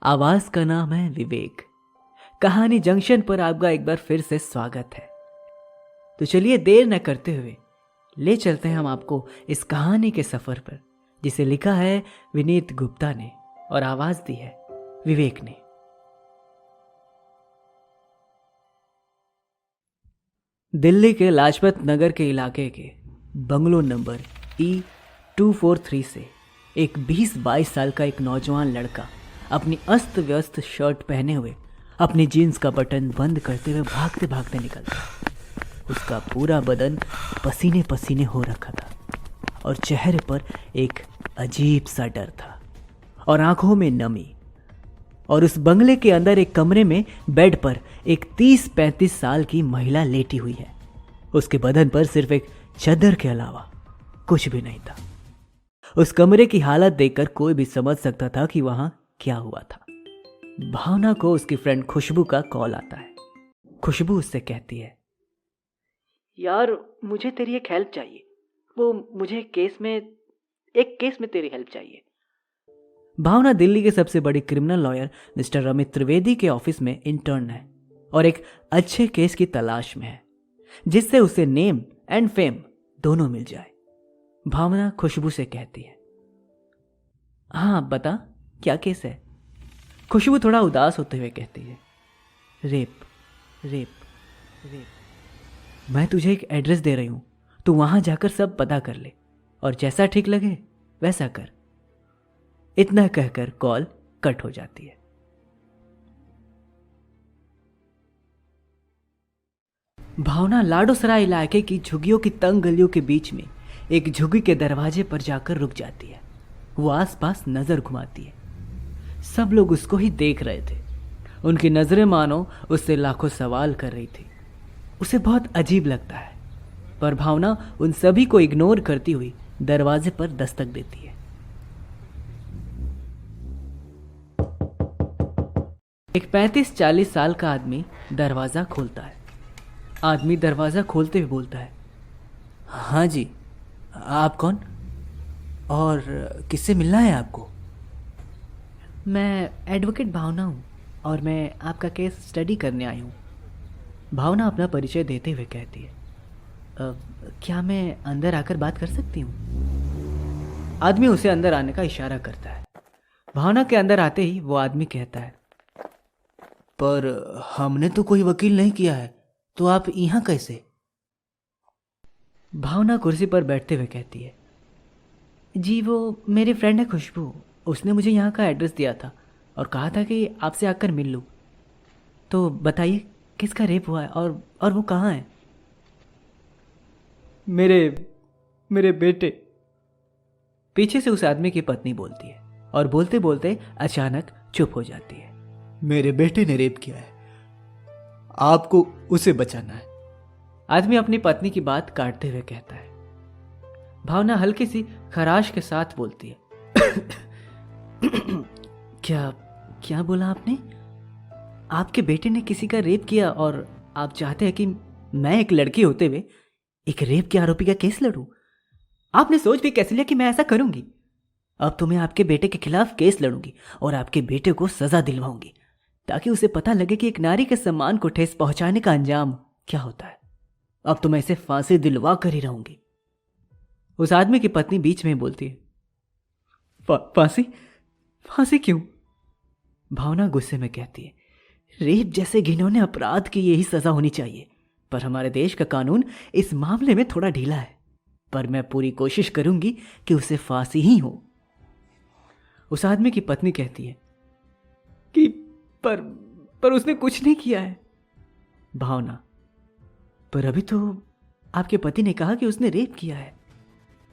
आवाज का नाम है विवेक। कहानी जंक्शन पर आपका एक बार फिर से स्वागत है। तो चलिए देर न करते हुए ले चलते हैं हम आपको इस कहानी के सफर पर, जिसे लिखा है विनीत गुप्ता ने और आवाज दी है विवेक ने। दिल्ली के लाजपत नगर के इलाके के बंगलो नंबर E243 से एक 20-22 साल का एक नौजवान लड़का अपनी अस्त व्यस्त शर्ट पहने हुए अपनी जीन्स का बटन बंद करते हुए भागते भागते निकलता। उसका पूरा बदन पसीने पसीने हो रखा था और चेहरे पर एक अजीब सा डर था और आंखों में नमी। और उस बंगले के अंदर एक कमरे में बेड पर एक 30-35 साल की महिला लेटी हुई है। उसके बदन पर सिर्फ एक चादर के अलावा कुछ भी नहीं था। उस कमरे की हालत देखकर कोई भी समझ सकता था कि वहां क्या हुआ था। भावना को उसकी फ्रेंड खुशबू का कॉल आता है। खुशबू उससे कहती है, यार मुझे तेरी एक हेल्प चाहिए। वो मुझे एक केस में तेरी हेल्प चाहिए। भावना दिल्ली के सबसे बड़े criminal lawyer mister Amit Trivedi के ऑफिस में इंटर्न है और एक अच्छे केस की तलाश में है जिससे उसे नेम एंड फेम दोनों मिल जाए। भावना खुशबू से कहती है, हाँ बता क्या केस है। खुशबू थोड़ा उदास होते हुए कहती है, रेप रेप रेप। मैं तुझे एक एड्रेस दे रही हूं, तू वहां जाकर सब पता कर ले और जैसा ठीक लगे वैसा कर। इतना कहकर कॉल कट हो जाती है। भावना लाडोसराय इलाके की झुग्गियों की तंग गलियों के बीच में एक झुग्गी के दरवाजे पर जाकर रुक जाती है। वो आसपास नजर घुमाती है। सब लोग उसको ही देख रहे थे। उनकी नजरें मानो उससे लाखों सवाल कर रही थी। उसे बहुत अजीब लगता है, पर भावना उन सभी को इग्नोर करती हुई दरवाजे पर दस्तक देती है। एक 35-40 साल का आदमी दरवाजा खोलता है। आदमी दरवाजा खोलते हुए बोलता है, हाँ जी, आप कौन और किससे मिलना है आपको? मैं एडवोकेट भावना हूँ और मैं आपका केस स्टडी करने आई हूँ। भावना अपना परिचय देते हुए कहती है, क्या मैं अंदर आकर बात कर सकती हूँ? आदमी उसे अंदर आने का इशारा करता है। भावना के अंदर आते ही वो आदमी कहता है, पर हमने तो कोई वकील नहीं किया है, तो आप यहाँ कैसे? भावना कुर्सी पर बैठते हुए कहती है, जी वो मेरी फ्रेंड है खुशबू। उसने मुझे यहाँ का एड्रेस दिया था और कहा था कि आपसे आकर मिल लूँ। तो बताइए किसका रेप हुआ है और वो कहाँ है? मेरे बेटे। पीछे से उस आदमी की पत्नी बोलती है और बोलते बोलते अचानक चुप हो जाती है। मेरे बेटे ने रेप किया है, आपको उसे बचाना है। आदमी अपनी पत्नी की बात काटते हुए कहता है। भावना हल्की सी खराश के साथ बोलती है, क्या बोला आपने? आपके बेटे ने किसी का रेप किया और आप चाहते हैं कि मैं एक लड़की होते हुए एक रेप के आरोपी का केस लड़ूं? आपने सोच भी कैसे लिया कि मैं ऐसा करूंगी? अब तो मैं आपके बेटे के खिलाफ केस लड़ूंगी और आपके बेटे को सजा दिलवाऊंगी ताकि उसे पता लगे कि एक नारी के सम्मान को ठेस पहुंचाने का अंजाम क्या होता है। अब तो मैं इसे फांसी दिलवा कर ही रहूंगी। उस आदमी की पत्नी बीच में बोलती है, फांसी क्यों? भावना गुस्से में कहती है, रेप जैसे घिनौने अपराध की यही सजा होनी चाहिए, पर हमारे देश का कानून इस मामले में थोड़ा ढीला है। पर मैं पूरी कोशिश करूंगी कि उसे फांसी ही हो। उस आदमी की पत्नी कहती है कि पर उसने कुछ नहीं किया है। भावना, पर अभी तो आपके पति ने कहा कि उसने रेप किया है।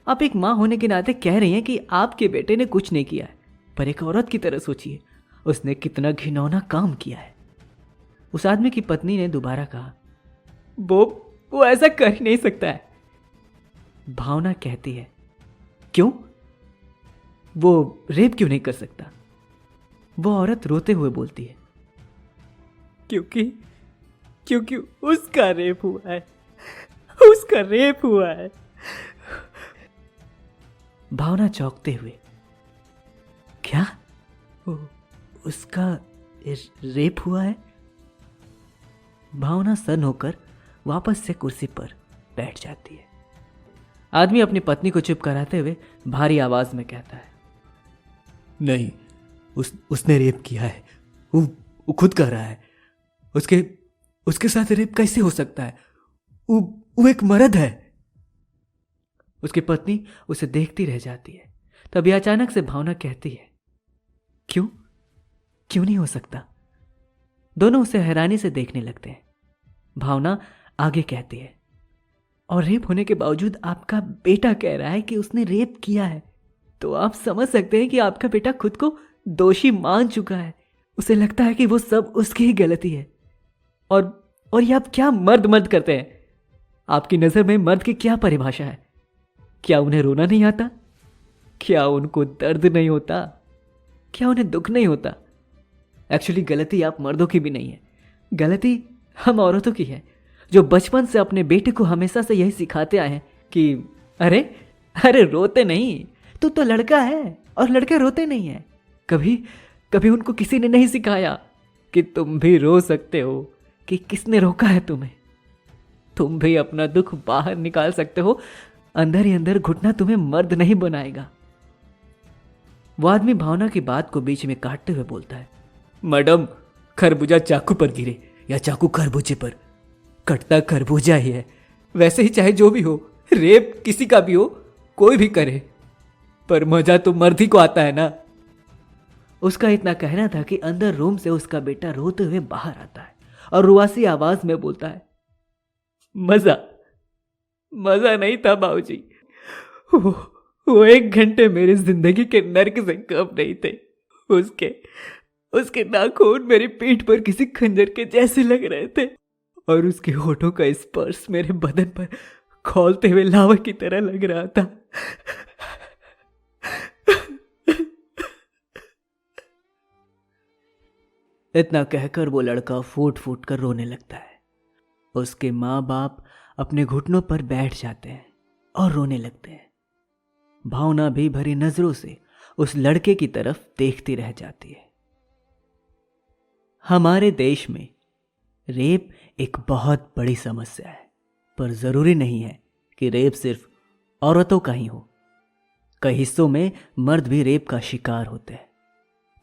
आप एक मां होने के नाते कह रही हैं कि आपके बेटे ने कुछ नहीं किया है, पर एक औरत की तरह सोचिए, उसने कितना घिनौना काम किया है। उस आदमी की पत्नी ने दोबारा कहा, वो ऐसा कर ही नहीं सकता है। भावना कहती है, क्यों? वो रेप क्यों नहीं कर सकता? वो औरत रोते हुए बोलती है, क्योंकि उसका रेप हुआ है। भावना चौंकते हुए, क्या? उसका रेप हुआ है? भावना सन्न होकर वापस से कुर्सी पर बैठ जाती है। आदमी अपनी पत्नी को चुप कराते हुए भारी आवाज में कहता है, नहीं, उसने रेप किया है। वो खुद कह रहा है। उसके साथ रेप कैसे हो सकता है? वो एक मर्द है। उसकी पत्नी उसे देखती रह जाती है। तभी अचानक से भावना कहती है, क्यों नहीं हो सकता? दोनों उसे हैरानी से देखने लगते हैं। भावना आगे कहती है, और रेप होने के बावजूद आपका बेटा कह रहा है कि उसने रेप किया है, तो आप समझ सकते हैं कि आपका बेटा खुद को दोषी मान चुका है। उसे लगता है कि वो सब उसकी ही गलती है। और ये आप क्या मर्द करते हैं? आपकी नजर में मर्द की क्या परिभाषा है? क्या उन्हें रोना नहीं आता? क्या उनको दर्द नहीं होता? क्या उन्हें दुख नहीं होता? एक्चुअली गलती आप मर्दों की भी नहीं है, गलती हम औरतों की है, जो बचपन से अपने बेटे को हमेशा से यही सिखाते आए हैं कि अरे रोते नहीं, तू तो लड़का है और लड़के रोते नहीं है। कभी उनको किसी ने नहीं सिखाया कि तुम भी रो सकते हो, कि किसने रोका है तुम्हें? तुम भी अपना दुख बाहर निकाल सकते हो। अंदर ही अंदर घुटना तुम्हें मर्द नहीं बनाएगा। वो आदमी भावना की बात को बीच में काटते हुए बोलता है, मैडम, खरबूजा चाकू पर गिरे या चाकू खरबूजे पर, कटता खरबूजा ही है। वैसे ही चाहे जो भी हो, रेप किसी का भी हो, कोई भी करे, पर मजा तो मर्द ही को आता है ना। उसका इतना कहना था कि अंदर रूम से उसका बेटा रोते हुए बाहर आता है और रुआसी आवाज में बोलता है, मजा नहीं था बाबूजी। वो 1 घंटे मेरी जिंदगी के नर्क से कम नहीं थे। उसके नाखून मेरी पीठ पर किसी खंजर के जैसे लग रहे थे, और उसके होठों का स्पर्श मेरे बदन पर खौलते हुए लावा की तरह लग रहा था। इतना कहकर वो लड़का फूट फूट कर रोने लगता है। उसके माँ बाप अपने घुटनों पर बैठ जाते हैं और रोने लगते हैं। भावना भी भरी नजरों से उस लड़के की तरफ देखती रह जाती है। हमारे देश में रेप एक बहुत बड़ी समस्या है, पर जरूरी नहीं है कि रेप सिर्फ औरतों का ही हो। कई हिस्सों में मर्द भी रेप का शिकार होते हैं,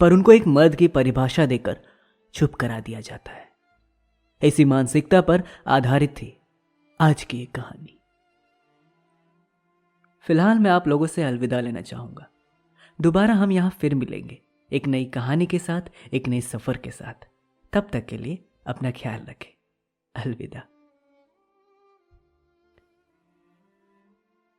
पर उनको एक मर्द की परिभाषा देकर चुप करा दिया जाता है। इसी मानसिकता पर आधारित थी आज की एक कहानी। फिलहाल मैं आप लोगों से अलविदा लेना चाहूंगा। दोबारा हम यहां फिर मिलेंगे एक नई कहानी के साथ, एक नए सफर के साथ। तब तक के लिए अपना ख्याल रखें। अलविदा।